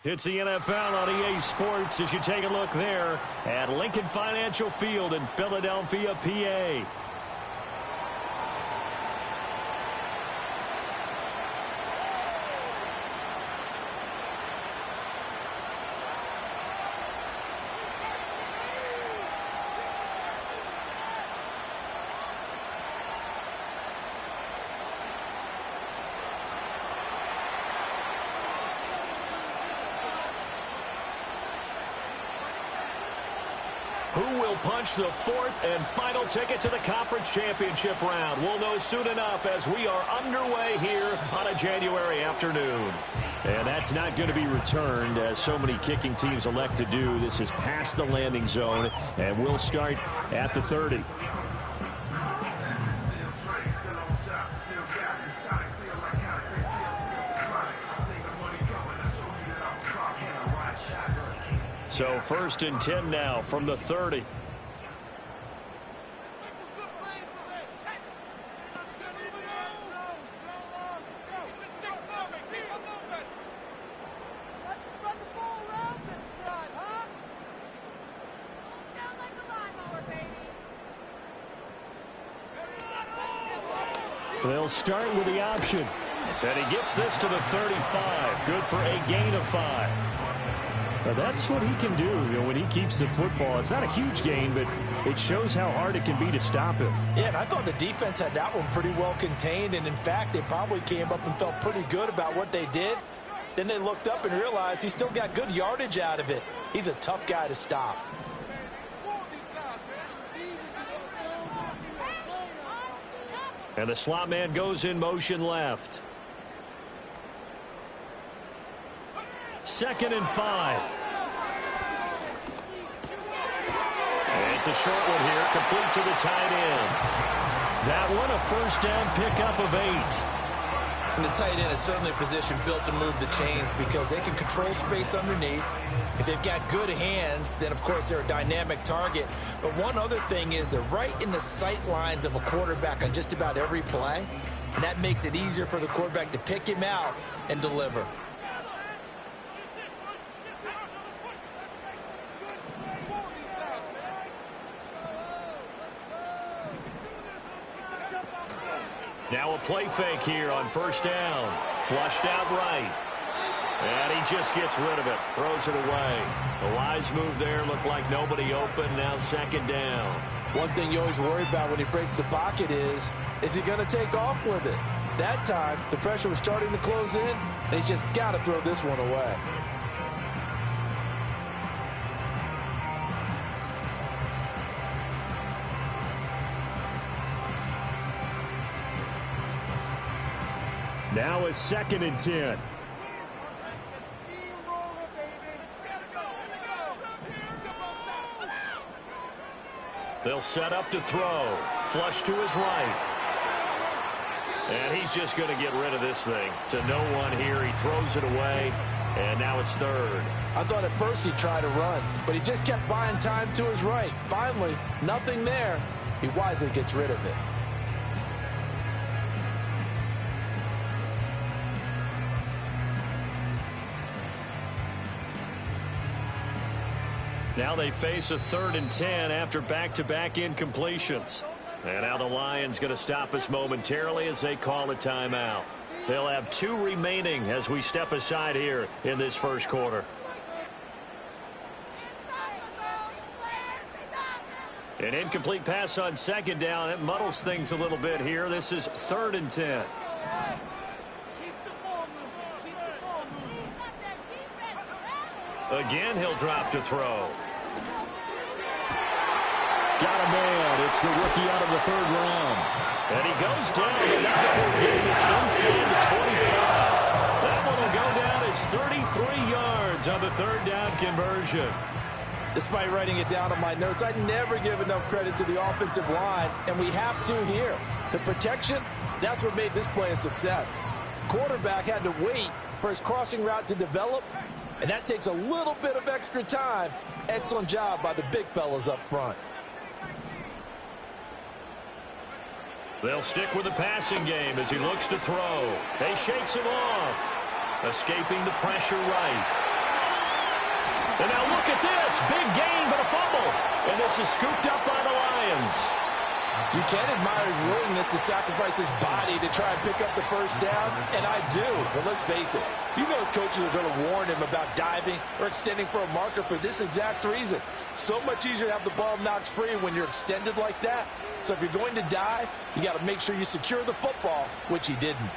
It's the NFL on EA Sports as you take a look there at Lincoln Financial Field in Philadelphia, PA. Who will punch the fourth and final ticket to the conference championship round? We'll know soon enough as we are underway here on a January afternoon. And that's not going to be returned as so many kicking teams elect to do. This is past the landing zone, and we'll start at the 30. So 1st and 10 now from the 30. They'll start with the option. And he gets this to the 35. Good for a gain of 5. Now that's what he can do, when he keeps the football. It's not a huge gain, but it shows how hard it can be to stop him. Yeah, and I thought the defense had that one pretty well contained, and in fact, they probably came up and felt pretty good about what they did. Then they looked up and realized he still got good yardage out of it. He's a tough guy to stop. And the slot man goes in motion left. 2nd and 5. And it's a short one here, complete to the tight end. That one a first down pickup of 8. And the tight end is certainly a position built to move the chains because they can control space underneath. If they've got good hands, then of course they're a dynamic target. But one other thing is they're right in the sight lines of a quarterback on just about every play. And that makes it easier for the quarterback to pick him out and deliver. Now a play fake here on 1st down. Flushed out right. And he just gets rid of it. Throws it away. The wise move there. Looked like nobody open. Now 2nd down. One thing you always worry about when he breaks the pocket is he going to take off with it? That time, the pressure was starting to close in, and he's just got to throw this one away. Now it's 2nd and 10. They'll set up to throw. Flush to his right. And he's just going to get rid of this thing. To no one here. He throws it away. And now it's 3rd. I thought at first he'd try to run, but he just kept buying time to his right. Finally, nothing there. He wisely gets rid of it. Now they face a 3rd and 10 after back-to-back incompletions. And now the Lions going to stop us momentarily as they call a timeout. They'll have 2 remaining as we step aside here in this first quarter. An incomplete pass on 2nd down. It muddles things a little bit here. This is 3rd and 10. Again, he'll drop to throw. Got a man. It's the rookie out of the 3rd round. And he goes down, but not before getting this inside the 25. That one will go down as 33 yards on the 3rd down conversion. Despite writing it down on my notes, I never give enough credit to the offensive line, and we have to here. The protection, that's what made this play a success. Quarterback had to wait for his crossing route to develop, and that takes a little bit of extra time. Excellent job by the big fellas up front. They'll stick with the passing game as he looks to throw. They shakes him off. Escaping the pressure right. And now look at this. Big gain, but a fumble. And this is scooped up by the Lions. You can't admire his willingness to sacrifice his body to try and pick up the first down, and I do. But let's face it, you know his coaches are going to warn him about diving or extending for a marker for this exact reason. So much easier to have the ball knocked free when you're extended like that. So if you're going to dive, you got to make sure you secure the football, which he didn't.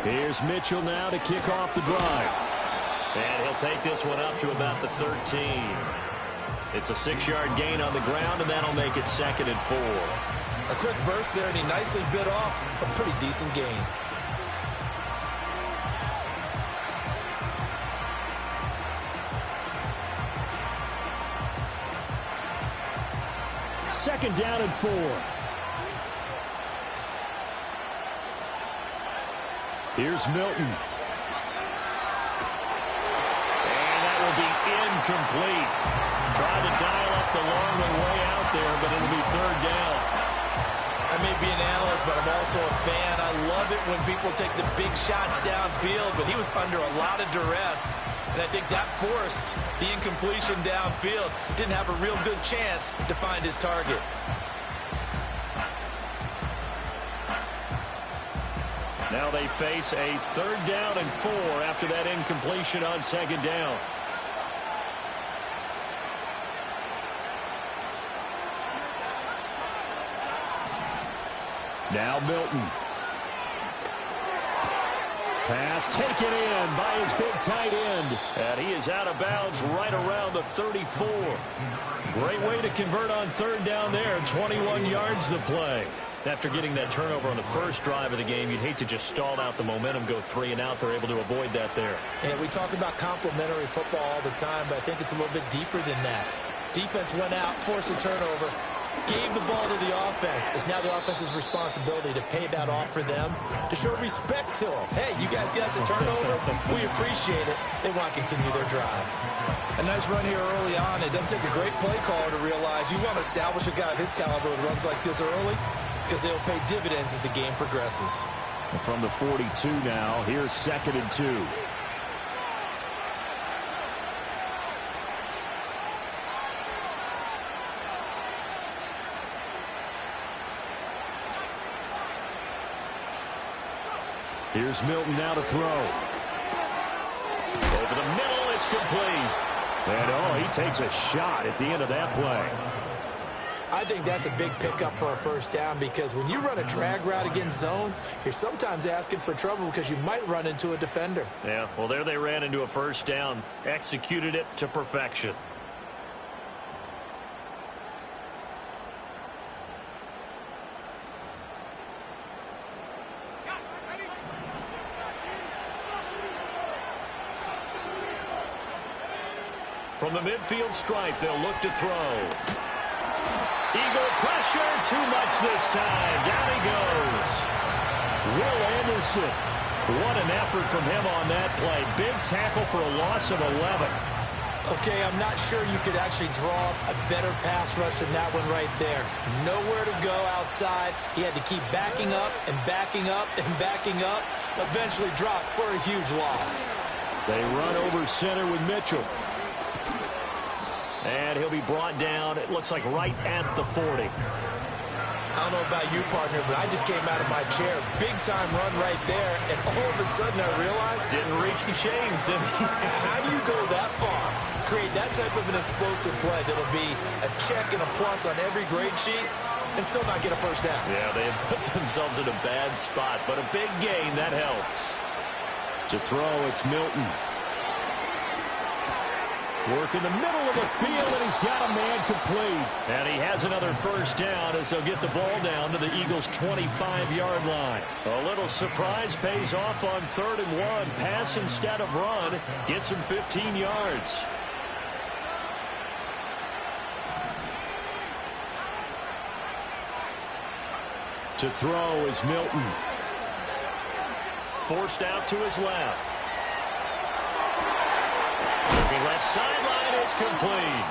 Here's Mitchell now to kick off the drive. And he'll take this one up to about the 13. It's a 6-yard gain on the ground, and that'll make it 2nd and 4. A quick burst there, and he nicely bit off a pretty decent gain. Second down and 4. Here's Milton. And that will be incomplete. Trying to dial up the long way out there, but it'll be 3rd down. I may be an analyst, but I'm also a fan. I love it when people take the big shots downfield, but he was under a lot of duress, and I think that forced the incompletion downfield. Didn't have a real good chance to find his target. Now they face a 3rd down and 4 after that incompletion on 2nd down. Now Milton. Pass taken in by his big tight end. And he is out of bounds right around the 34. Great way to convert on 3rd down there. 21 yards the play. After getting that turnover on the first drive of the game, you'd hate to just stall out the momentum, go 3 and out. They're able to avoid that there. And we talk about complementary football all the time, but I think it's a little bit deeper than that. Defense went out, forced a turnover, gave the ball to the offense. It's now the offense's responsibility to pay that off for them, to show respect to them. Hey, you guys got a turnover? We appreciate it. They want to continue their drive. A nice run here early on. It doesn't take a great play caller to realize you want to establish a guy of his caliber who runs like this early, because they'll pay dividends as the game progresses. From the 42 now, here's 2nd and 2. Here's Milton now to throw. Over the middle, it's complete. And, he takes a shot at the end of that play. I think that's a big pickup for a first down, because when you run a drag route against zone, you're sometimes asking for trouble because you might run into a defender. Yeah, well, there they ran into a first down, executed it to perfection. From the midfield stripe, they'll look to throw. Eagle pressure, too much this time. Down he goes. Will Anderson. What an effort from him on that play. Big tackle for a loss of 11. Okay, I'm not sure you could actually draw a better pass rush than that one right there. Nowhere to go outside. He had to keep backing up and backing up and backing up. Eventually dropped for a huge loss. They run over center with Mitchell. And he'll be brought down, it looks like right at the 40. I don't know about you, partner, but I just came out of my chair. Big-time run right there, and all of a sudden I realized... Didn't reach the chains, did he? How do you go that far? Create that type of an explosive play that'll be a check and a plus on every grade sheet and still not get a first down. Yeah, they have put themselves in a bad spot, but a big gain, that helps. To throw, it's Milton. Work in the middle of the field, and he's got a man complete. And he has another first down as they'll get the ball down to the Eagles' 25-yard line. A little surprise pays off on 3rd and 1. Pass instead of run. Gets him 15 yards. To throw is Milton. Forced out to his left. Looking left that sideline is complete.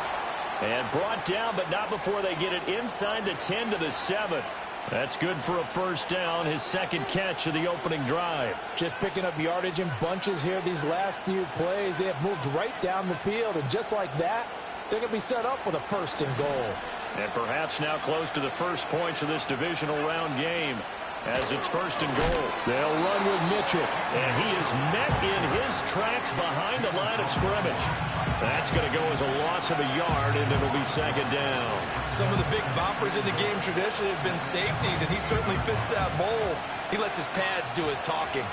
And brought down, but not before they get it inside the 10 to the 7. That's good for a first down, his second catch of the opening drive. Just picking up yardage in bunches here these last few plays. They have moved right down the field, and just like that, they're going to be set up with a first and goal. And perhaps now close to the first points of this divisional round game as it's first and goal. They'll run with Mitchell. And he is met in his tracks behind the line of scrimmage. That's going to go as a loss of a yard, and it'll be second down. Some of the big boppers in the game traditionally have been safeties, and he certainly fits that mold. He lets his pads do his talking.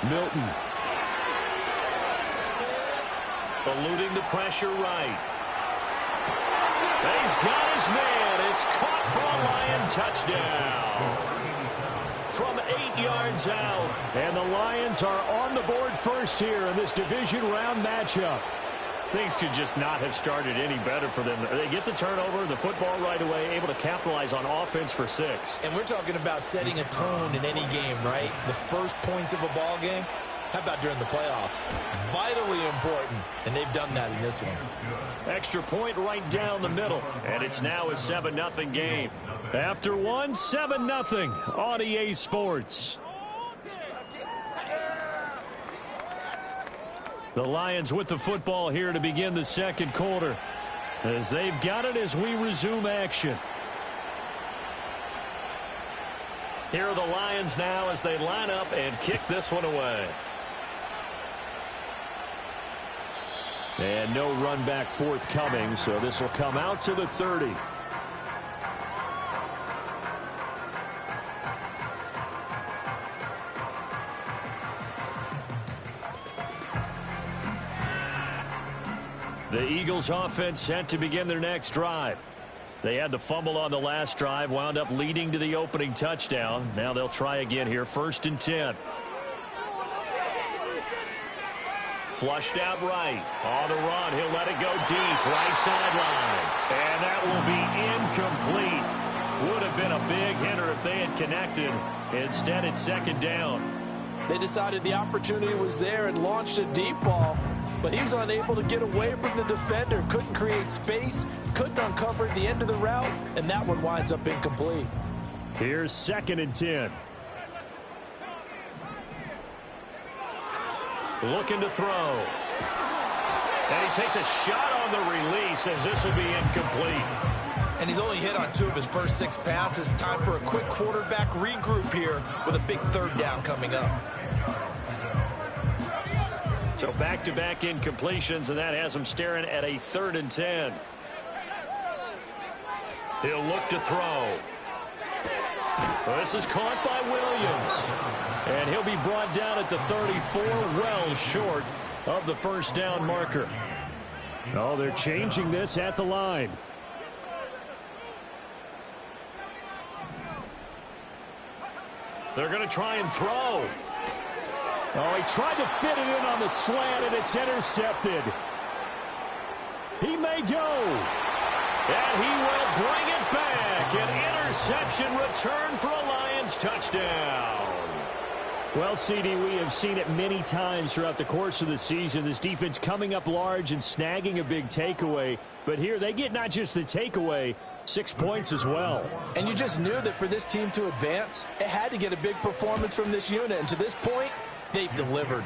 Milton. Eluding the pressure right. He's got his man. It's caught for a Lion touchdown. From 8 yards out. And the Lions are on the board first here in this division round matchup. Things could just not have started any better for them. They get the turnover, the football right away, able to capitalize on offense for 6. And we're talking about setting a tone in any game, right? The first points of a ball game. How about during the playoffs? Vitally important, and they've done that in this one. Extra point right down the middle, and it's now a 7-0 game. After one, 7-0 on EA Sports. The Lions with the football here to begin the second quarter, as they've got it as we resume action. Here are the Lions now as they line up and kick this one away. And no run back forthcoming, so this will come out to the 30. The Eagles offense set to begin their next drive. They had the fumble on the last drive, wound up leading to the opening touchdown. Now they'll try again here, 1st and 10. Flushed out right. On the run, he'll let it go deep, right sideline. And that will be incomplete. Would have been a big hitter if they had connected. Instead, it's second down. They decided the opportunity was there and launched a deep ball, but he was unable to get away from the defender, couldn't create space, couldn't uncover the end of the route, and that one winds up incomplete. Here's 2nd and 10. Looking to throw. And he takes a shot on the release as this will be incomplete. And he's only hit on 2 of his first 6 passes. Time for a quick quarterback regroup here with a big 3rd down coming up. So back-to-back incompletions, and that has him staring at a 3rd and 10. He'll look to throw. This is caught by Williams. And he'll be brought down at the 34, well short of the first down marker. Oh, they're changing this at the line. They're going to try and throw. Oh, he tried to fit it in on the slant, and it's intercepted. He may go. And he will bring it back. An interception return for a Lions touchdown. Well, CD, we have seen it many times throughout the course of the season. This defense coming up large and snagging a big takeaway. But here they get not just the takeaway, 6 points as well. And you just knew that for this team to advance, it had to get a big performance from this unit. And to this point, they've delivered.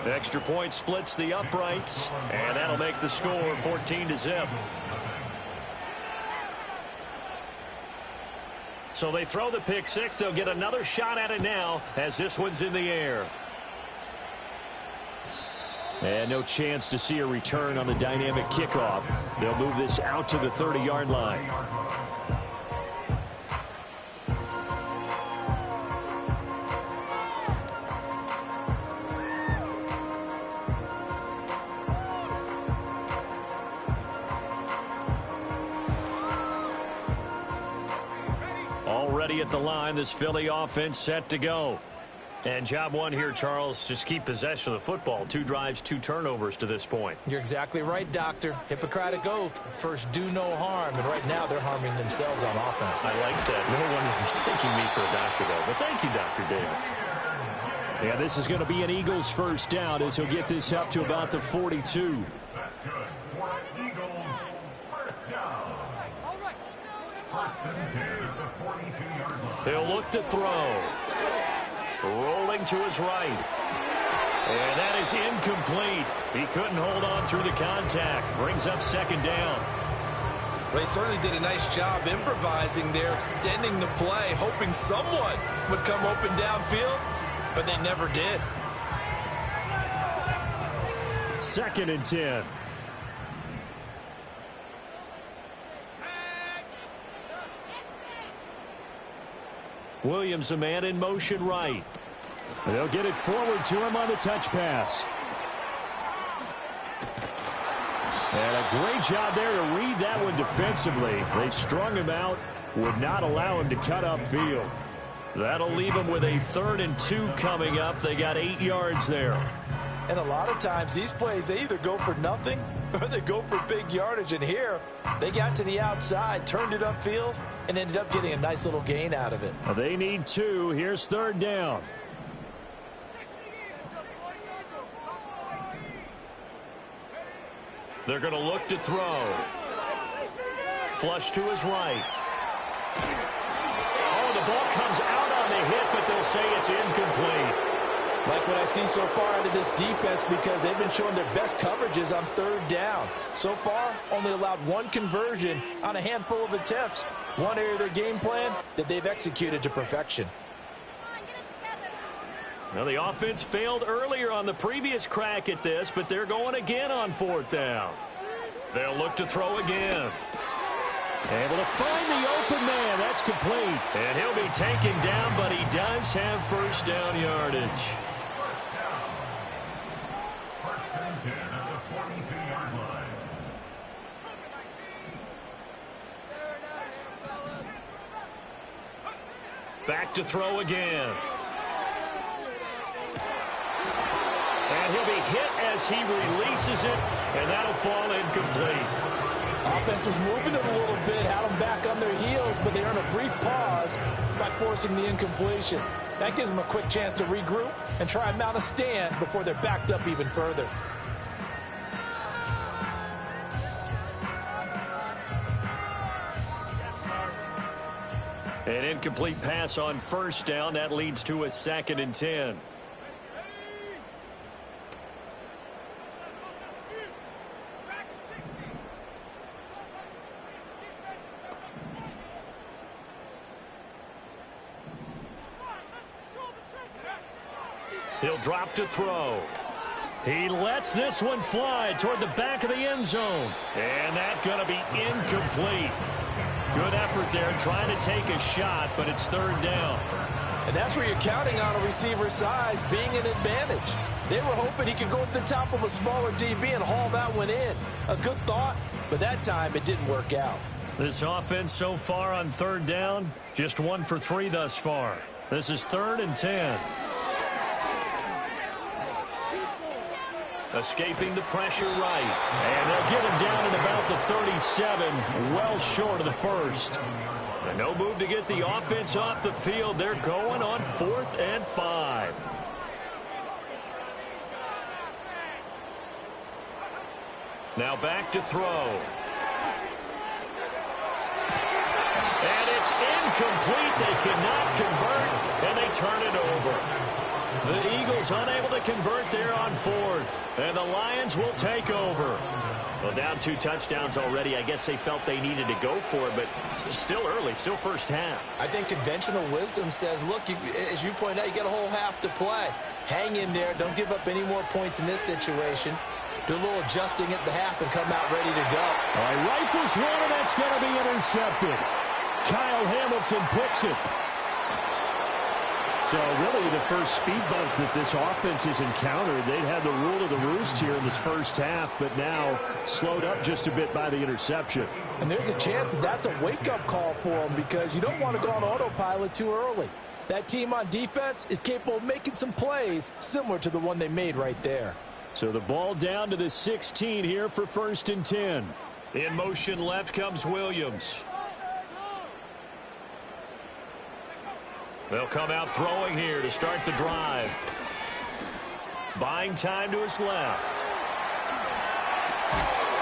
Extra point splits the uprights, and that'll make the score 14-0. So they throw the pick 6. They'll get another shot at it now as this one's in the air. And no chance to see a return on the dynamic kickoff. They'll move this out to the 30-yard line. Already at the line, this Philly offense set to go. And job one here, Charles, just keep possession of the football. 2 drives, 2 turnovers to this point. You're exactly right, Doctor. Hippocratic oath. First, do no harm. And right now, they're harming themselves on offense. I like that. No one is mistaking me for a doctor, though. But thank you, Dr. Davis. Yeah, this is going to be an Eagles first down as he'll get this up to about the 42. That's good for an Eagles first down. First and 10 at the 42-yard line. He'll look to throw. Rolling to his right. And that is incomplete. He couldn't hold on through the contact. Brings up second down. Well, he certainly did a nice job improvising there, extending the play, hoping someone would come open downfield, but they never did. Second and 10. Williams, a man in motion right. They'll get it forward to him on the touch pass. And a great job there to read that one defensively. They strung him out, would not allow him to cut upfield. That'll leave him with a 3rd and 2 coming up. They got 8 yards there. And a lot of times these plays, they either go for nothing or they go for big yardage. And here, they got to the outside, turned it upfield, and ended up getting a nice little gain out of it. Well, they need 2. Here's 3rd down. They're going to look to throw. Flush to his right. Oh, the ball comes out on the hit, but they'll say it's incomplete. Like what I see so far out of this defense, because they've been showing their best coverages on 3rd down. So far, only allowed 1 conversion on a handful of attempts. One area of their game plan that they've executed to perfection. Well, the offense failed earlier on the previous crack at this, but they're going again on 4th down. They'll look to throw again. Able to find the open man. That's complete. And he'll be taken down, but he does have first down yardage. First and 10 at the 42-yard line. Back to throw again. And he'll be hit as he releases it, and that'll fall incomplete. Offense was moving it a little bit, had them back on their heels, but they earn a brief pause by forcing the incompletion. That gives them a quick chance to regroup and try and mount a stand before they're backed up even further. An incomplete pass on first down. That leads to a 2nd and 10. He'll drop to throw. He lets this one fly toward the back of the end zone. And that's going to be incomplete. Good effort there trying to take a shot, but it's 3rd down. And that's where you're counting on a receiver's size being an advantage. They were hoping he could go to the top of a smaller DB and haul that one in. A good thought, but that time it didn't work out. This offense so far on 3rd down, just 1 for 3 thus far. This is 3rd and 10. Escaping the pressure right. And they'll get him down at about the 37, well short of the first. And no move to get the offense off the field. They're going on 4th and 5. Now back to throw. And it's incomplete. They cannot convert, and they turn it over. The Eagles unable to convert there on 4th. And the Lions will take over. Well, down 2 touchdowns already. I guess they felt they needed to go for it, but still early, still first half. I think conventional wisdom says, look, as you point out, you got a whole half to play. Hang in there. Don't give up any more points in this situation. Do a little adjusting at the half and come out ready to go. All right, rifles one, and that's going to be intercepted. Kyle Hamilton picks it. So really the first speed bump that this offense has encountered. They'd had the rule of the roost here in this first half, but now slowed up just a bit by the interception. And there's a chance that that's a wake-up call for them, because you don't want to go on autopilot too early. That team on defense is capable of making some plays similar to the one they made right there. So the ball down to the 16 here for 1st and 10. In motion left comes Williams. They'll come out throwing here to start the drive. Buying time to his left.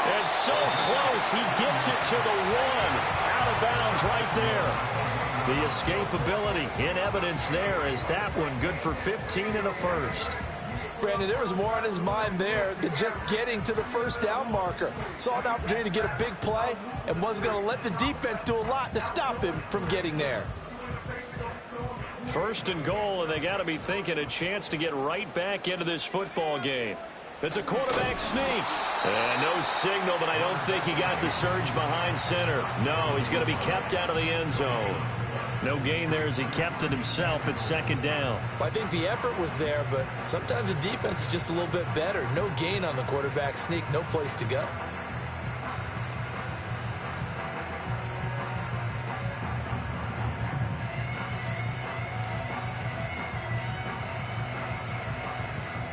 And so close, he gets it to the one. Out of bounds right there. The escapability in evidence there as that one good for 15 and a first. Brandon, there was more on his mind there than just getting to the first down marker. Saw an opportunity to get a big play and was going to let the defense do a lot to stop him from getting there. First and goal, and they got to be thinking a chance to get right back into this football game. It's a quarterback sneak. And no signal, but I don't think he got the surge behind center. No, he's going to be kept out of the end zone. No gain there as he kept it himself at second down. Well, I think the effort was there, but sometimes the defense is just a little bit better. No gain on the quarterback sneak, no place to go.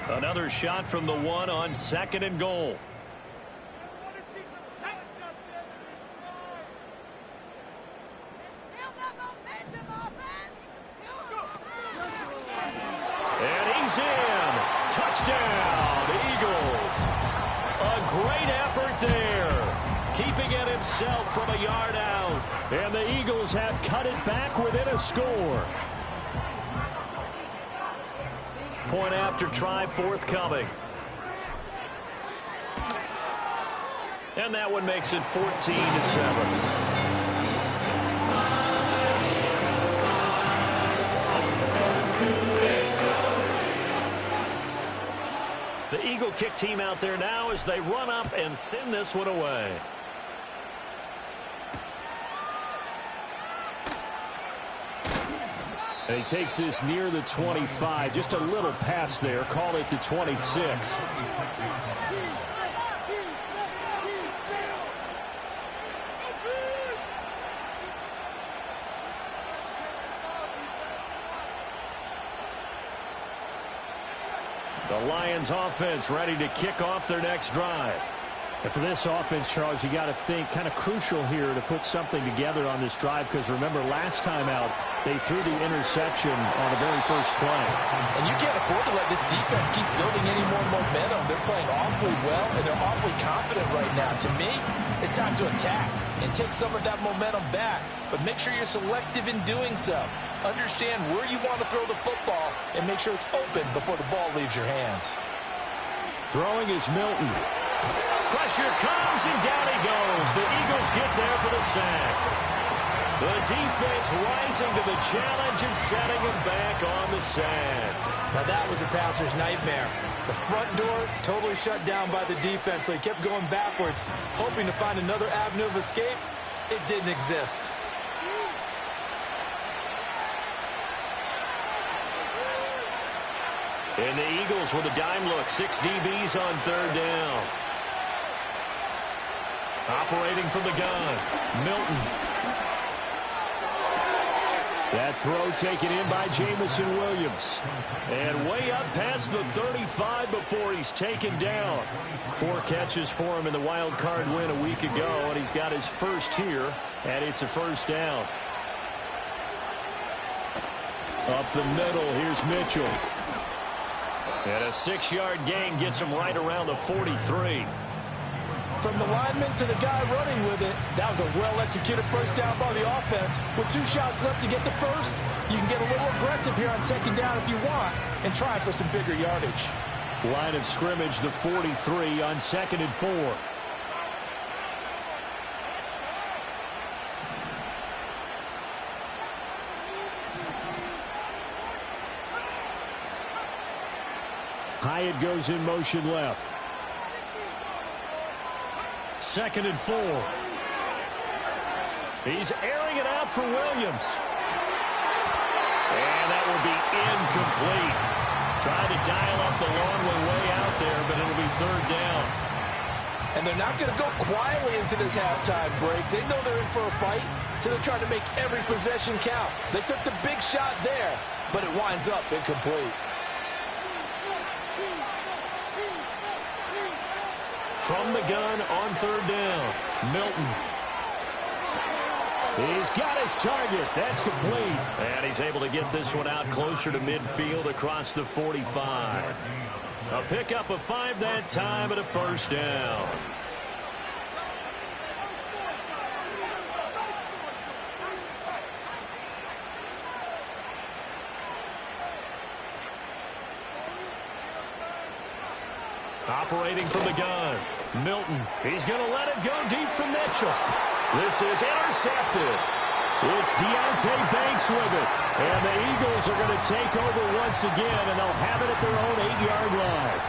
Another shot from the one on second and goal. And he's in. Touchdown, Eagles. A great effort there. Keeping it himself from a yard out. And the Eagles have cut it back within a score. Point after try forthcoming. And that one makes it 14-7. The Eagle kick team out there now as they run up and send this one away. And he takes this near the 25. Just a little pass there. Call it the 26. The Lions offense ready to kick off their next drive. And for this offense, Charles, you got to think kind of crucial here to put something together on this drive, because remember last time out they threw the interception on the very first play. And you can't afford to let this defense keep building any more momentum. They're playing awfully well, and they're awfully confident right now. To me, it's time to attack and take some of that momentum back. But make sure you're selective in doing so. Understand where you want to throw the football and make sure it's open before the ball leaves your hands. Throwing is Milton. Pressure comes, and down he goes. The Eagles get there for the sack. The defense rising to the challenge and setting him back on the sack. Now that was a passer's nightmare. The front door totally shut down by the defense, so he kept going backwards, hoping to find another avenue of escape. It didn't exist. And the Eagles with a dime look. 6 DBs on third down. Operating from the gun, Milton. That throw taken in by Jamison Williams. And way up past the 35 before he's taken down. 4 catches for him in the wild card win a week ago, and he's got his first here, and it's a first down. Up the middle, here's Mitchell. And a 6-yard gain gets him right around the 43. From the lineman to the guy running with it, that was a well-executed first down by the offense. With 2 shots left to get the first, you can get a little aggressive here on second down if you want and try for some bigger yardage. Line of scrimmage, the 43 on 2nd and 4. Hyatt goes in motion left. 2nd and 4. He's airing it out for Williams. And that will be incomplete. Trying to dial up the long way out there, but it'll be third down. And they're not going to go quietly into this halftime break. They know they're in for a fight, so they're trying to make every possession count. They took the big shot there, but it winds up incomplete. From the gun on third down, Milton. He's got his target. That's complete. And he's able to get this one out closer to midfield across the 45. A pickup of 5 that time and a first down. Operating from the gun, Milton. He's going to let it go deep from Mitchell. This is intercepted. It's Deontay Banks with it. And the Eagles are going to take over once again, and they'll have it at their own 8-yard line.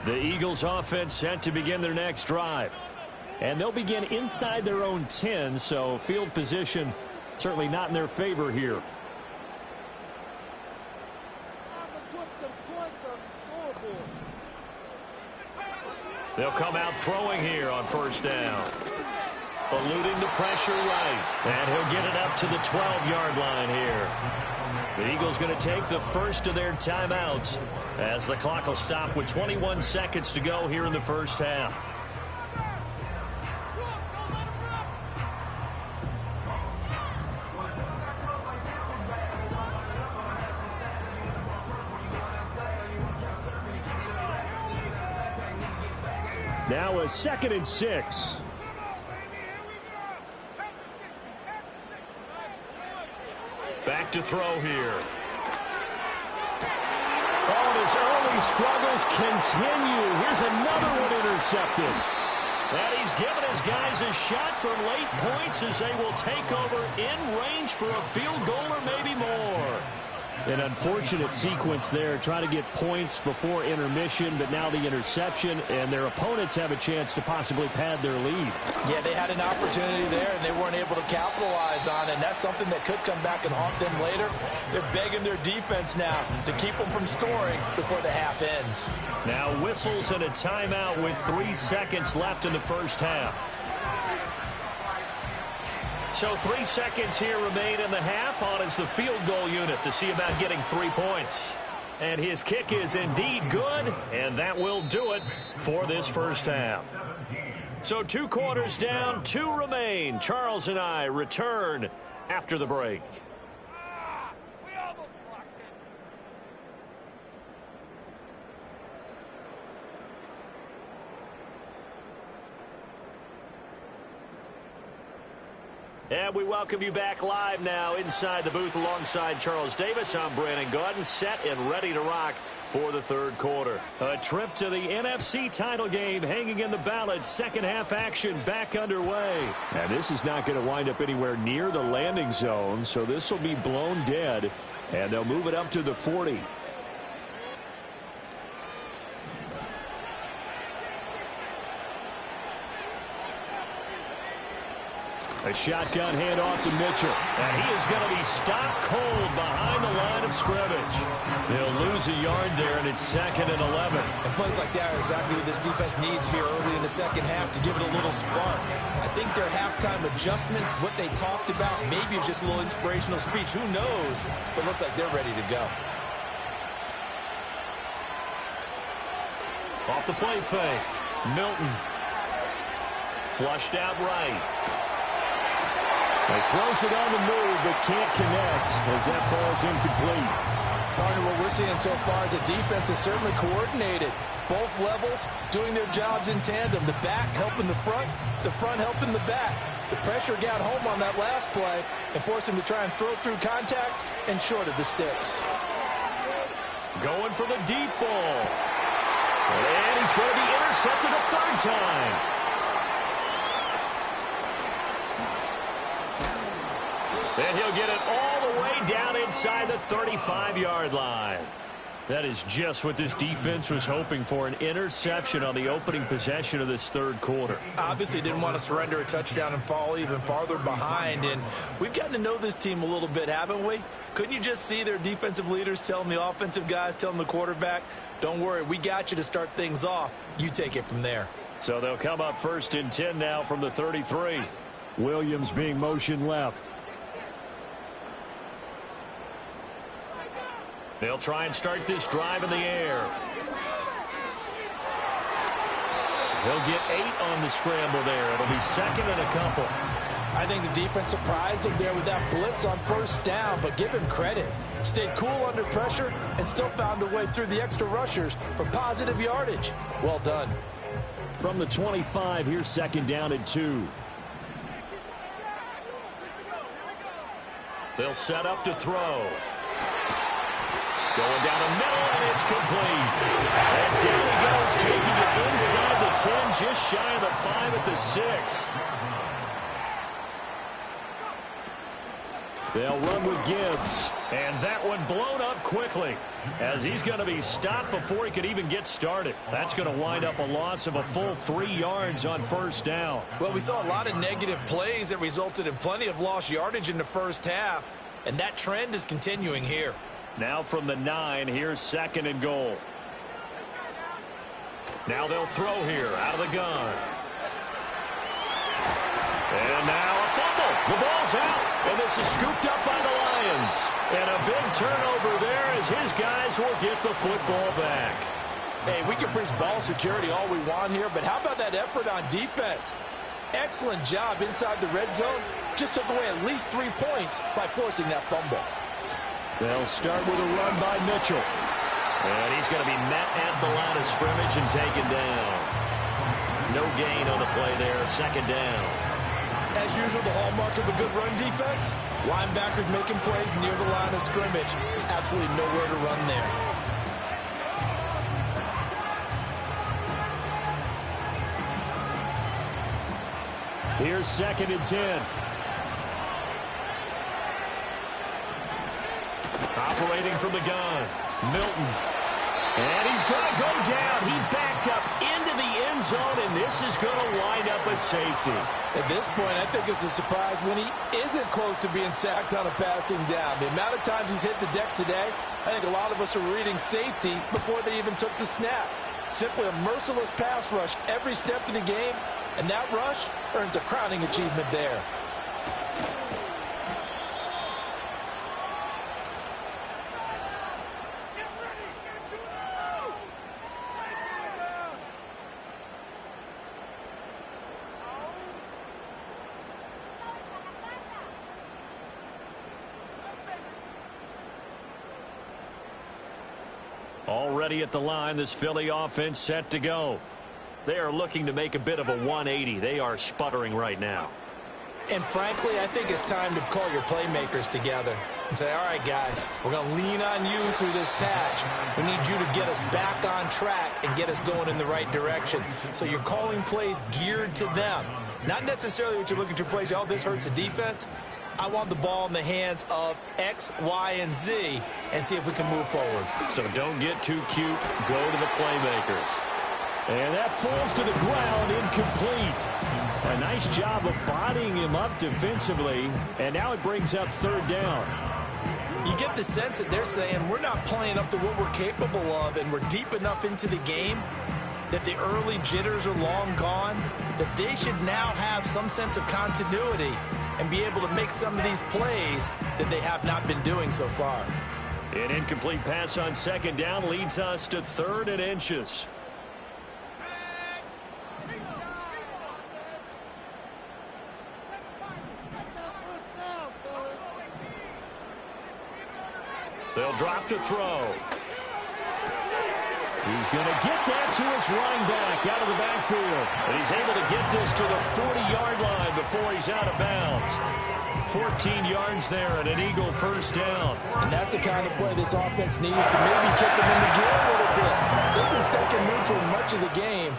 The Eagles offense set to begin their next drive. And they'll begin inside their own 10, so field position certainly not in their favor here. They'll come out throwing here on first down. Eluding the pressure right. And he'll get it up to the 12-yard line here. The Eagles going to take the first of their timeouts as the clock will stop with 21 seconds to go here in the first half. Now a 2nd and 6. Back to throw here. Oh, and his early struggles continue. Here's another one intercepted. And he's given his guys a shot for late points as they will take over in range for a field goal or maybe more. An unfortunate sequence there, trying to get points before intermission, but now the interception, and their opponents have a chance to possibly pad their lead. Yeah, they had an opportunity there, and they weren't able to capitalize on it, and that's something that could come back and haunt them later. They're begging their defense now to keep them from scoring before the half ends. Now whistles and a timeout with 3 seconds left in the first half. So 3 seconds here remain in the half. On is the field goal unit to see about getting 3 points. And his kick is indeed good, and that will do it for this first half. So 2 quarters down, 2 remain. Charles and I return after the break. And we welcome you back live now inside the booth alongside Charles Davis. I'm Brandon Gaudin, set and ready to rock for the third quarter. A trip to the NFC title game hanging in the balance. Second half action back underway. And this is not going to wind up anywhere near the landing zone, so this will be blown dead, and they'll move it up to the 40. A shotgun handoff to Mitchell. And he is going to be stopped cold behind the line of scrimmage. They'll lose a yard there, and it's 2nd and 11. And plays like that are exactly what this defense needs here early in the second half to give it a little spark. I think their halftime adjustments, what they talked about, maybe it's just a little inspirational speech. Who knows? But looks like they're ready to go. Off the play fake. Milton. Flushed out right. He throws it on the move, but can't connect as that falls incomplete. Partner, what we're seeing so far is the defense is certainly coordinated. Both levels doing their jobs in tandem. The back helping the front helping the back. The pressure got home on that last play and forced him to try and throw through contact and short of the sticks. Going for the deep ball. And he's going to be intercepted a third time. And he'll get it all the way down inside the 35-yard line. That is just what this defense was hoping for, an interception on the opening possession of this third quarter. Obviously didn't want to surrender a touchdown and fall even farther behind. And we've gotten to know this team a little bit, haven't we? Couldn't you just see their defensive leaders telling the offensive guys, telling the quarterback, don't worry, we got you to start things off. You take it from there. So they'll come up 1st and 10 now from the 33. Williams being motion left. They'll try and start this drive in the air. He'll get 8 on the scramble there. It'll be 2nd and a couple. I think the defense surprised him there with that blitz on 1st down, but give him credit. Stayed cool under pressure and still found a way through the extra rushers for positive yardage. Well done. From the 25, here's 2nd down and 2. They'll set up to throw. Going down the middle, and it's complete. And down he goes, taking it inside the 10, just shy of the 5 at the 6. They'll run with Gibbs. And that one blown up quickly as he's going to be stopped before he could even get started. That's going to wind up a loss of a full 3 yards on 1st down. Well, we saw a lot of negative plays that resulted in plenty of lost yardage in the 1st half, and that trend is continuing here. Now from the 9, here's 2nd and goal. Now they'll throw here out of the gun. And now a fumble. The ball's out, and this is scooped up by the Lions. And a big turnover there as his guys will get the football back. Hey, we can preach ball security all we want here, but how about that effort on defense? Excellent job inside the red zone. Just took away at least 3 points by forcing that fumble. They'll start with a run by Mitchell. And he's going to be met at the line of scrimmage and taken down. No gain on the play there, 2nd down. As usual, the hallmark of a good run defense, linebackers making plays near the line of scrimmage. Absolutely nowhere to run there. Here's 2nd and 10. Operating from the gun, Milton. And he's going to go down. He backed up into the end zone, and this is going to wind up a safety. At this point, I think it's a surprise when he isn't close to being sacked on a passing down. The amount of times he's hit the deck today, I think a lot of us are reading safety before they even took the snap. Simply a merciless pass rush every step of the game, and that rush earns a crowning achievement there. Already at the line, this Philly offense set to go. They are looking to make a bit of a 180. They are sputtering right now. And frankly, I think it's time to call your playmakers together and say, all right, guys, we're going to lean on you through this patch. We need you to get us back on track and get us going in the right direction. So you're calling plays geared to them. Not necessarily what you look at your plays, oh, this hurts the defense. I want the ball in the hands of X, Y, and Z and see if we can move forward. So don't get too cute. Go to the playmakers. And that falls to the ground, incomplete. A nice job of bodying him up defensively, and now it brings up 3rd down. You get the sense that they're saying we're not playing up to what we're capable of, and we're deep enough into the game that the early jitters are long gone, that they should now have some sense of continuity and be able to make some of these plays that they have not been doing so far. An incomplete pass on 2nd down leads us to 3rd and inches. They'll drop to throw. He's going to get that to his running back out of the backfield. And he's able to get this to the 40-yard line before he's out of bounds. 14 yards there and an Eagle 1st down. And that's the kind of play this offense needs to maybe kick them in the gear a little bit. They've been stuck in neutral much of the game.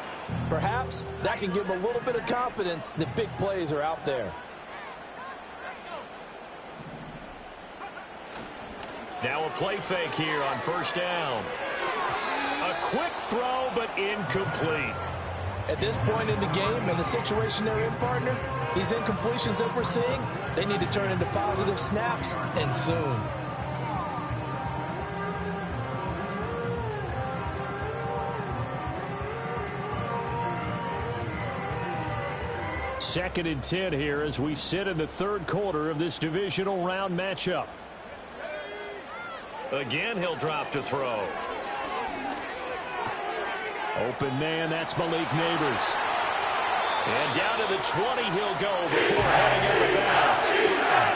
Perhaps that can give them a little bit of confidence that big plays are out there. Now a play fake here on 1st down. A quick throw, but incomplete. At this point in the game and the situation they're in, partner, these incompletions that we're seeing, they need to turn into positive snaps, and soon. 2nd and 10 here as we sit in the third quarter of this divisional round matchup. Again, he'll drop to throw. Open man, that's Malik Neighbors. And down to the 20 he'll go before heading out of bounds.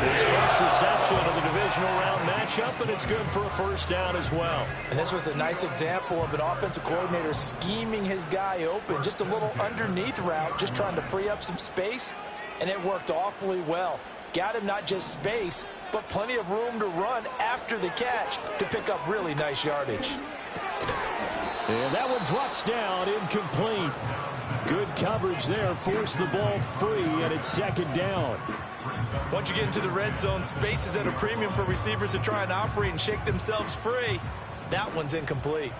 His first reception of the divisional round matchup, and it's good for a first down as well. And this was a nice example of an offensive coordinator scheming his guy open. Just a little underneath route, just trying to free up some space, and it worked awfully well. Got him not just space, but plenty of room to run after the catch to pick up really nice yardage. And that one drops down, incomplete. Good coverage there, forced the ball free, and it's 2nd down. Once you get into the red zone, space is at a premium for receivers to try and operate and shake themselves free. That one's incomplete.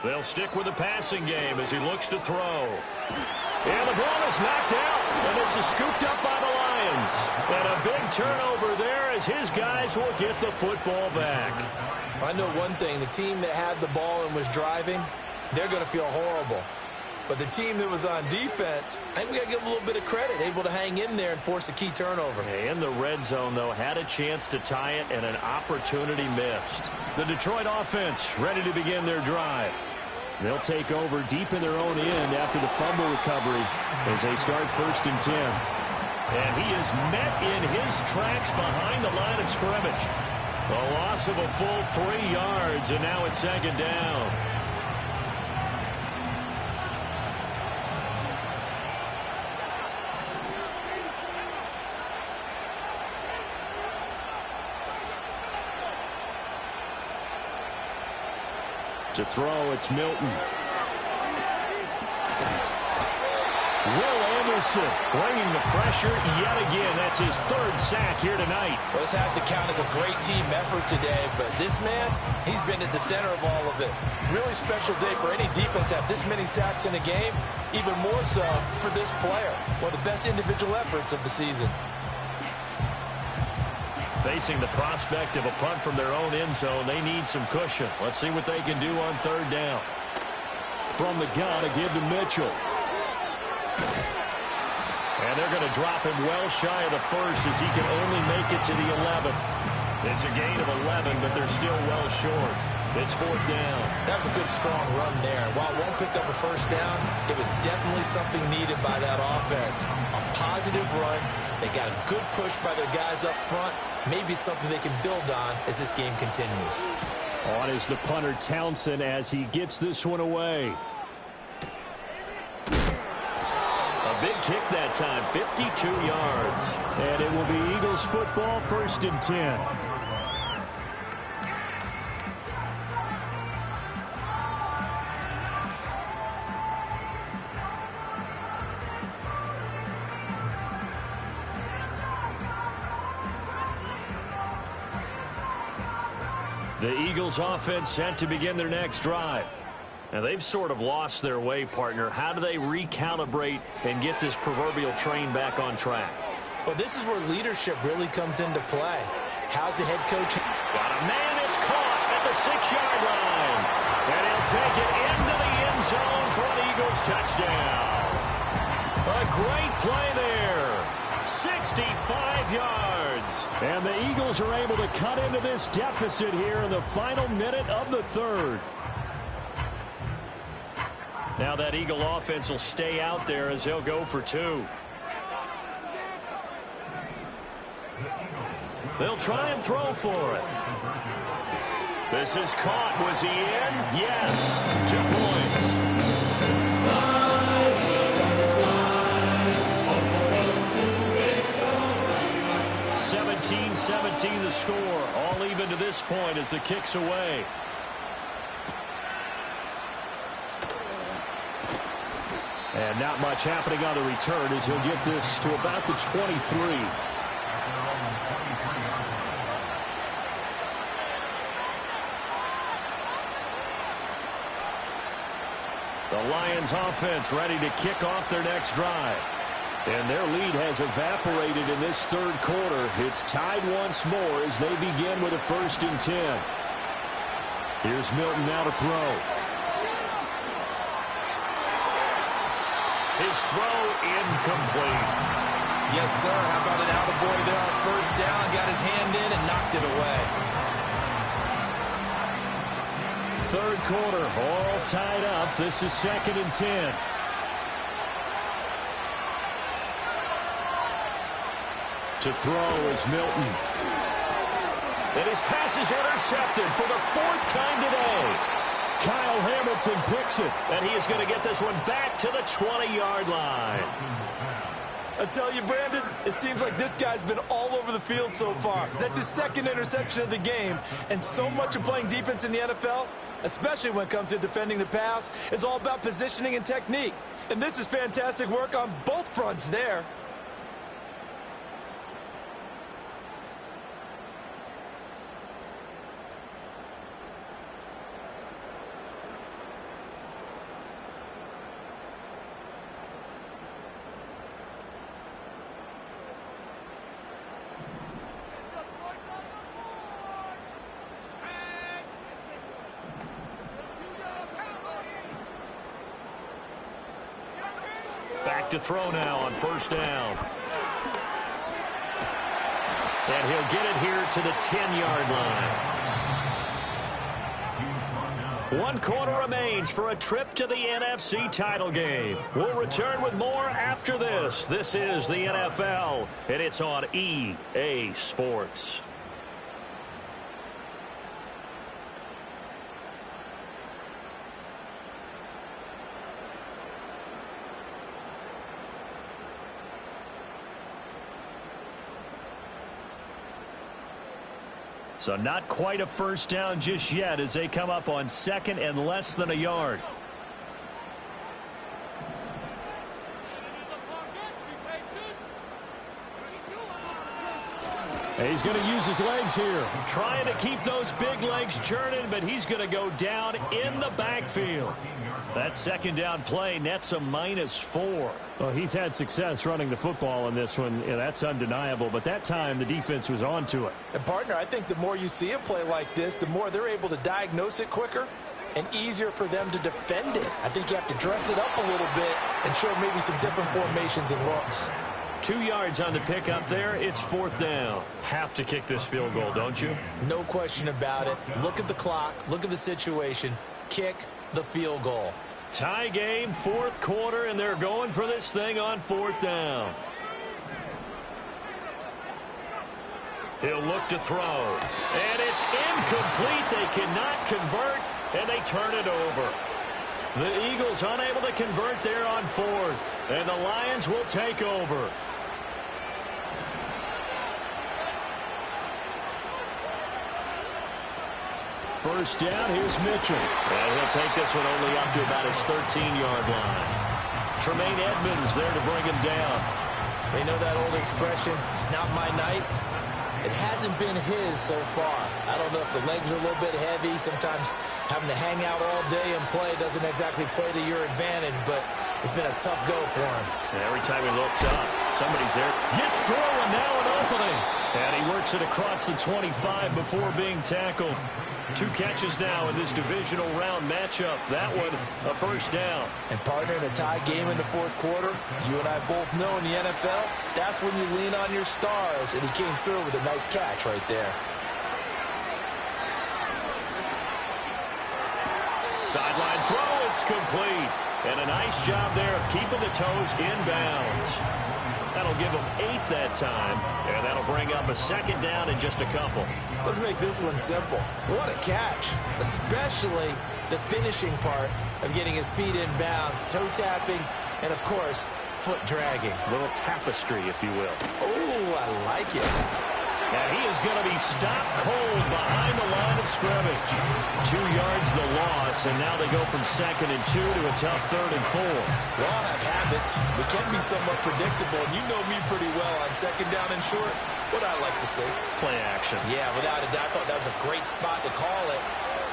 They'll stick with the passing game as he looks to throw. And the ball is knocked out, and this is scooped up by the Lions. And a big turnover there as his guys will get the football back. I know one thing, the team that had the ball and was driving, they're going to feel horrible. But the team that was on defense, I think we got to give them a little bit of credit, able to hang in there and force a key turnover. In the red zone, though, had a chance to tie it and an opportunity missed. The Detroit offense ready to begin their drive. They'll take over deep in their own end after the fumble recovery as they start 1st and 10. And he is met in his tracks behind the line of scrimmage. A loss of a full 3 yards, and now it's 2nd down. To throw, it's Milton. Will Anderson bringing the pressure yet again. That's his 3rd sack here tonight. Well, this has to count as a great team effort today, but this man, he's been at the center of all of it. Really special day for any defense to have this many sacks in a game, even more so for this player. One of the best individual efforts of the season. Facing the prospect of a punt from their own end zone, they need some cushion. Let's see what they can do on 3rd down. From the gun, again to Mitchell. And they're going to drop him well shy of the 1st as he can only make it to the 11. It's a gain of 11, but they're still well short. It's 4th down. That was a good, strong run there. While it won't pick up a 1st down, it was definitely something needed by that offense. A positive run. They got a good push by their guys up front. Maybe something they can build on as this game continues. On is the punter Townsend as he gets this one away. A big kick that time, 52 yards. And it will be Eagles football, 1st and 10. The Eagles offense set to begin their next drive. Now, they've sort of lost their way, partner. How do they recalibrate and get this proverbial train back on track? Well, this is where leadership really comes into play. How's the head coach? Got a man, it's caught at the 6-yard line. And he'll take it into the end zone for an Eagles touchdown. A great play there. 65 yards. And the Eagles are able to cut into this deficit here in the final minute of the 3rd. Now that Eagle offense will stay out there as they'll go for 2. They'll try and throw for it. This is caught. Was he in? Yes. 2 points. 17-17 the score. All even to this point as the kick's away. And not much happening on the return as he'll get this to about the 23. The Lions offense ready to kick off their next drive. And their lead has evaporated in this 3rd quarter. It's tied once more as they begin with a 1st and 10. Here's Milton now to throw. His throw incomplete. Yes, sir. How about an attaboy there on first down? Got his hand in and knocked it away. Third quarter, all tied up. This is 2nd and 10. To throw is Milton. And his pass is intercepted for the 4th time today. Kyle Hamilton picks it. And he is going to get this one back to the 20-yard line. I tell you, Brandon, it seems like this guy's been all over the field so far. That's his 2nd interception of the game. And so much of playing defense in the NFL, especially when it comes to defending the pass, is all about positioning and technique. And this is fantastic work on both fronts there. Back to throw now on first down. And he'll get it here to the 10-yard line. 1 quarter remains for a trip to the NFC title game. We'll return with more after this. This is the NFL, and it's on EA Sports. So not quite a first down just yet as they come up on 2nd and less than a yard. He's going to use his legs here. Trying to keep those big legs churning, but he's going to go down in the backfield. That 2nd down play nets a -4. Well, he's had success running the football in this one. Yeah, that's undeniable. But that time, the defense was on to it. And, partner, I think the more you see a play like this, the more they're able to diagnose it quicker and easier for them to defend it. I think you have to dress it up a little bit and show maybe some different formations and looks. 2 yards on the pickup there. It's 4th down. Have to kick this field goal, don't you? No question about it. Look at the clock. Look at the situation. Kick the field goal. Tie game, 4th quarter, and they're going for this thing on 4th down. He'll look to throw. And it's incomplete. They cannot convert, and they turn it over. The Eagles unable to convert there on 4th, and the Lions will take over. First down, here's Mitchell. And he'll take this one only up to about his 13-yard line. Tremaine Edmonds there to bring him down. They know that old expression, it's not my night. It hasn't been his so far. I don't know if the legs are a little bit heavy. Sometimes having to hang out all day and play doesn't exactly play to your advantage, but it's been a tough go for him. And every time he looks up, somebody's there. Gets through, and now an opening. And he works it across the 25 before being tackled. 2 catches now in this divisional round matchup. That one, a first down. And, partner, in a tie game in the 4th quarter, you and I both know in the NFL, that's when you lean on your stars, and he came through with a nice catch right there. Sideline throw, it's complete. And a nice job there of keeping the toes in bounds. That'll give him 8 that time, and that'll bring up a 2nd down in just a couple. Let's make this one simple. What a catch, especially the finishing part of getting his feet in bounds, toe tapping, and, of course, foot dragging. A little tapestry, if you will. Oh, I like it. And he is going to be stopped cold behind the line of scrimmage. 2 yards the loss, and now they go from 2nd and 2 to a tough 3rd and 4. We all have habits. We can be somewhat predictable, and you know me pretty well on 2nd down and short. What I like to see. Play action. Yeah, without a doubt. I thought that was a great spot to call it.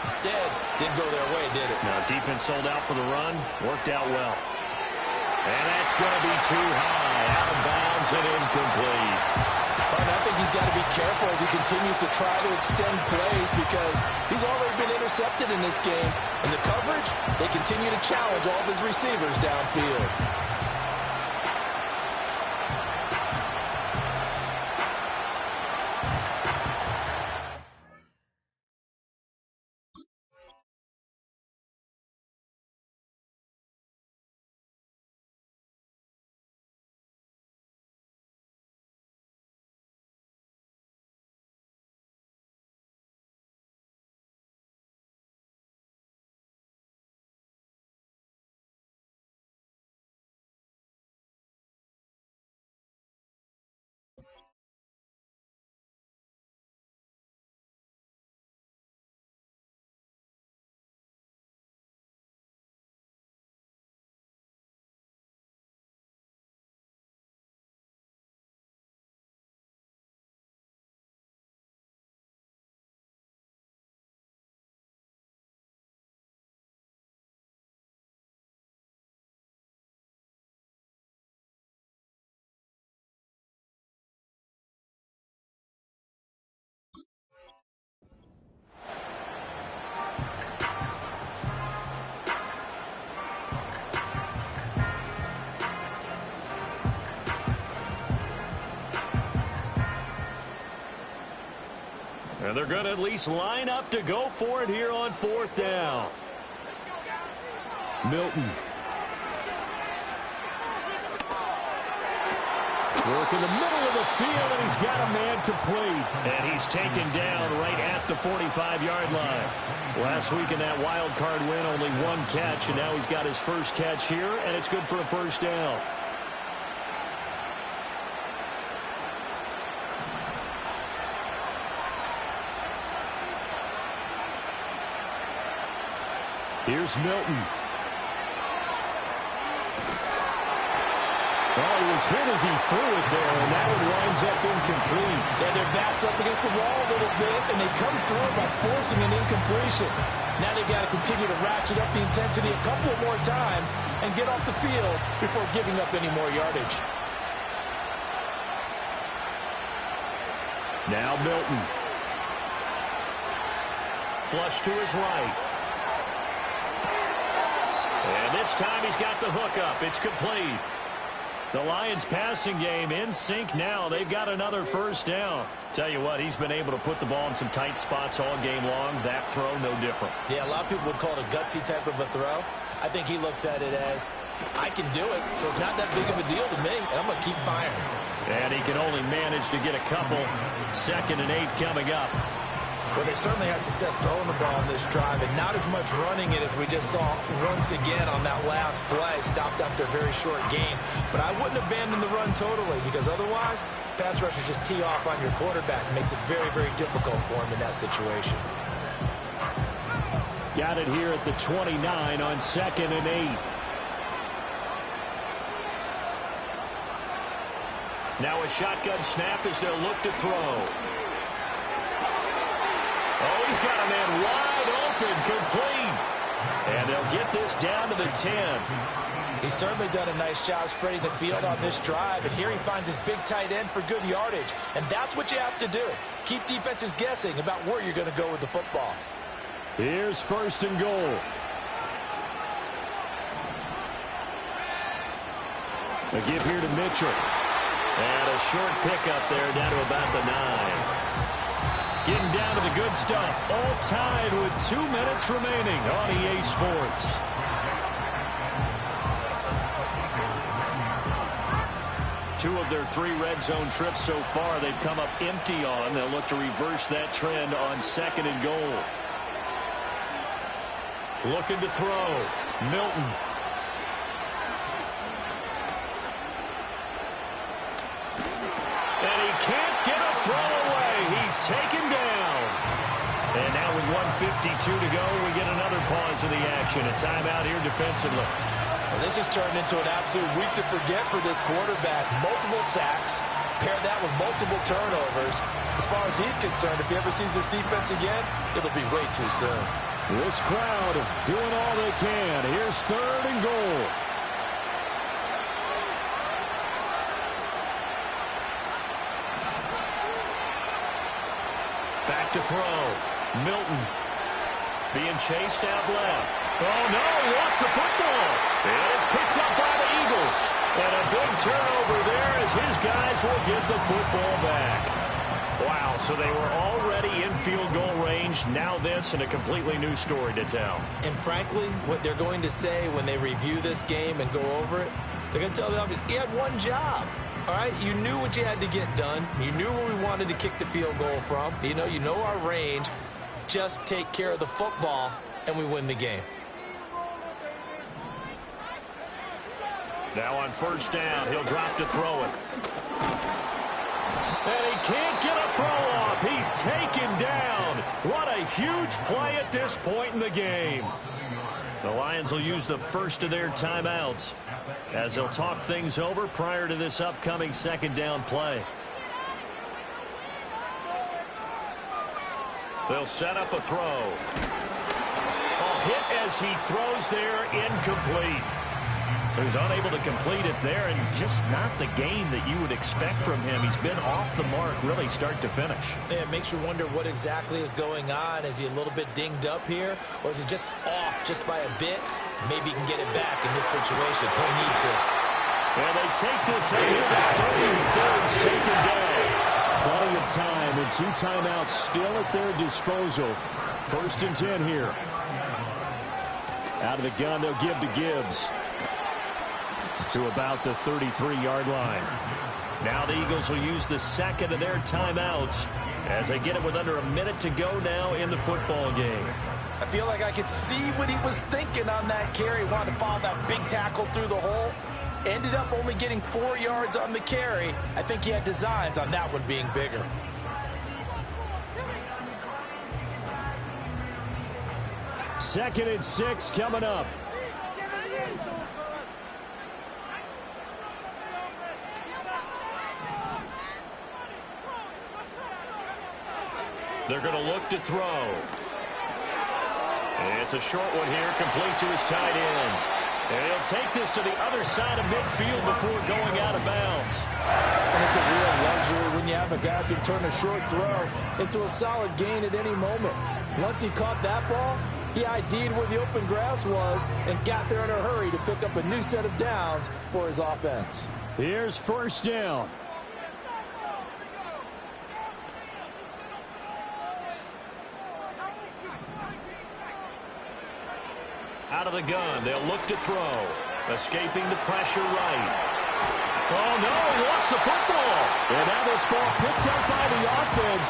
Instead, didn't go their way, did it? Now, defense sold out for the run. Worked out well. And that's going to be too high. Out of bounds and incomplete. And I think he's got to be careful as he continues to try to extend plays because he's already been intercepted in this game. And the coverage, they continue to challenge all of his receivers downfield. And they're going to at least line up to go for it here on 4th down. Milton. Work in the middle of the field, and he's got a man complete. And he's taken down right at the 45-yard line. Last week in that wild card win, only one catch, and now he's got his first catch here, and it's good for a first down. Here's Milton. Oh, he was hit as he threw it there, and that one winds up incomplete. Yeah, their back's up against the wall a little bit, and they come through by forcing an incompletion. Now they've got to continue to ratchet up the intensity a couple more times and get off the field before giving up any more yardage. Now Milton. Flush to his right. And this time he's got the hook up. It's complete. The Lions passing game in sync now. They've got another first down. Tell you what, he's been able to put the ball in some tight spots all game long. That throw, no different. Yeah, a lot of people would call it a gutsy type of a throw. I think he looks at it as, I can do it, so it's not that big of a deal to me, and I'm going to keep firing. And he can only manage to get a couple. 2nd and 8 coming up. Well, they certainly had success throwing the ball on this drive, and not as much running it as we just saw once again on that last play, stopped after a very short game. But I wouldn't abandon the run totally, because otherwise, pass rushers just tee off on your quarterback. It makes it very, very difficult for him in that situation. Got it here at the 29 on 2nd and 8. Now a shotgun snap as they'll look to throw. Oh, he's got a man wide open, complete. And they'll get this down to the 10. He's certainly done a nice job spreading the field on this drive, and here he finds his big tight end for good yardage. And that's what you have to do. Keep defenses guessing about where you're going to go with the football. Here's 1st and goal. A give here to Mitchell. And a short pickup there down to about the 9. Getting down to the good stuff. All tied with 2 minutes remaining on EA Sports. Two of their 3 red zone trips so far they've come up empty on. They'll look to reverse that trend on 2nd and goal. Looking to throw. Milton. And he can't get a throw away. He's taken down. And now with 1:52 to go, we get another pause in the action. A timeout here defensively. Well, this has turned into an absolute week to forget for this quarterback. Multiple sacks. Pair that with multiple turnovers. As far as he's concerned, if he ever sees this defense again, it'll be way too soon. This crowd doing all they can. Here's 3rd and goal. Back to throw. Milton being chased out left. Oh, no, he lost the football. It is picked up by the Eagles. And a big turnover there as his guys will get the football back. Wow, so they were already in field goal range. Now this and a completely new story to tell. And frankly, what they're going to say when they review this game and go over it, they're going to tell them, you had one job. All right, you knew what you had to get done. You knew where we wanted to kick the field goal from. You know our range. Just take care of the football, and we win the game. Now on first down, he'll drop to throw it. And he can't get a throw off. He's taken down. What a huge play at this point in the game. The Lions will use the first of their timeouts as they'll talk things over prior to this upcoming second down play. They'll set up a throw. A hit as he throws there, incomplete. So he's unable to complete it there, and just not the game that you would expect from him. He's been off the mark really start to finish. Yeah, it makes you wonder what exactly is going on. Is he a little bit dinged up here, or is he just off just by a bit? Maybe he can get it back in this situation. He'll need to. And they take this out here to 30 before he's taken down. Plenty of time and 2 timeouts still at their disposal. 1st and 10 here. Out of the gun, they'll give to Gibbs. To about the 33-yard line. Now the Eagles will use the second of their timeouts as they get it with under a minute to go now in the football game. I feel like I could see what he was thinking on that carry. Wanted to follow that big tackle through the hole. Ended up only getting 4 yards on the carry. I think he had designs on that one being bigger. Second and 6 coming up. They're going to look to throw. It's a short one here, complete to his tight end. And he'll take this to the other side of midfield before going out of bounds. And it's a real luxury when you have a guy who can turn a short throw into a solid gain at any moment. Once he caught that ball, he ID'd where the open grass was and got there in a hurry to pick up a new set of downs for his offense. Here's first down. Out of the gun, they'll look to throw. Escaping the pressure right. Oh, no, he lost the football. And now this ball picked up by the offense.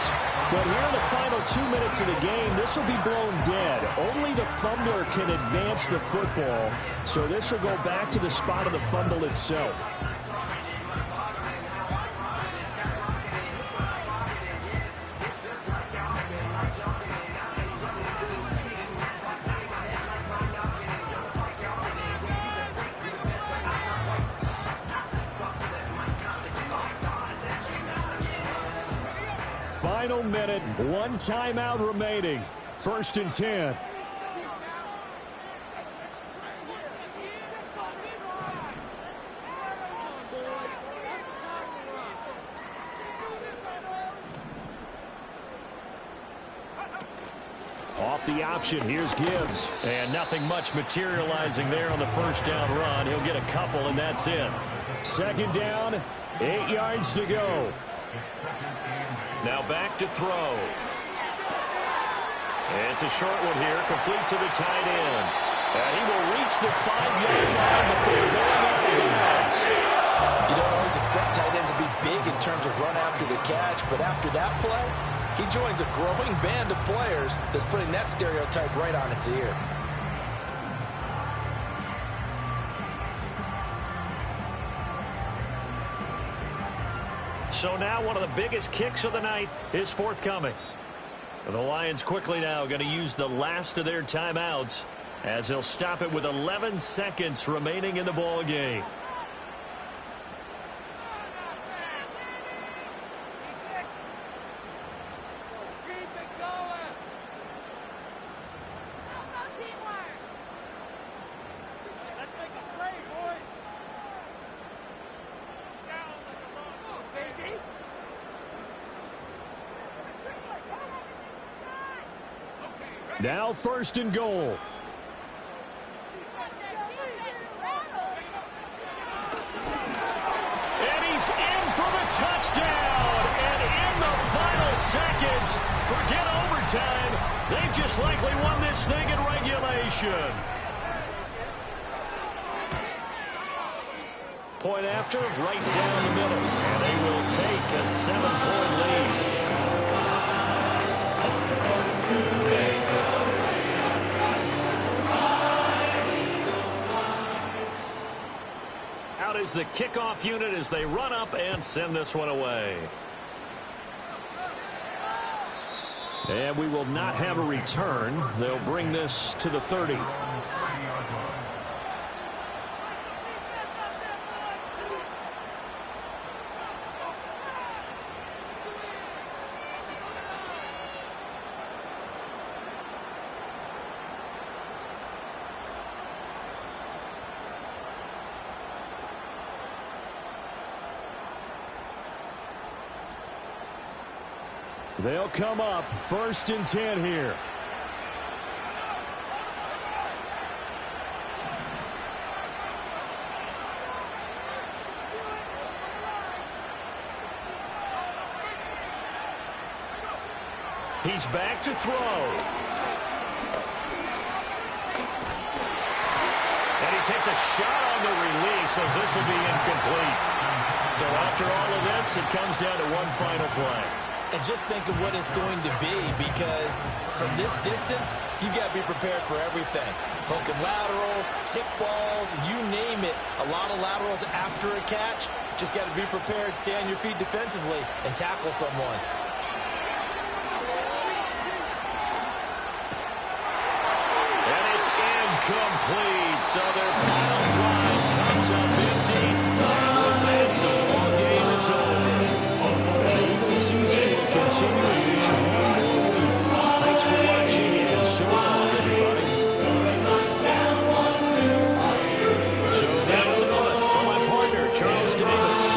But here in the final 2 minutes of the game, this will be blown dead. Only the fumbler can advance the football. So this will go back to the spot of the fumble itself. Final minute, 1 timeout remaining. 1st and 10. Off the option, here's Gibbs. And nothing much materializing there on the first down run. He'll get a couple, and that's it. 2nd down, 8 yards to go. Now back to throw. It's a short one here, complete to the tight end. And he will reach the 5-yard line before going out of bounds. You don't always expect tight ends to be big in terms of run after the catch, but after that play, he joins a growing band of players that's putting that stereotype right on its ear. So now one of the biggest kicks of the night is forthcoming. The Lions quickly now going to use the last of their timeouts as they'll stop it with 11 seconds remaining in the ball game. Now 1st and goal. And he's in for the touchdown. And in the final seconds, forget overtime. They just likely won this thing in regulation. Point after, right down the middle. And they will take a 7-point lead. Out is the kickoff unit as they run up and send this one away. And we will not have a return. They'll bring this to the 30. They'll come up 1st and 10 here. He's back to throw. And he takes a shot on the release as this will be incomplete. So after all of this, it comes down to one final play. And just think of what it's going to be, because from this distance, you've got to be prepared for everything. Hook and laterals, tip balls, you name it. A lot of laterals after a catch. Just got to be prepared, stay on your feet defensively, and tackle someone. And it's incomplete. So their final drive comes up empty. And with that, the ball game is over. Continue at least one more week. Thanks for watching, and so long, everybody. So that'll do it for my partner, Charles Davis.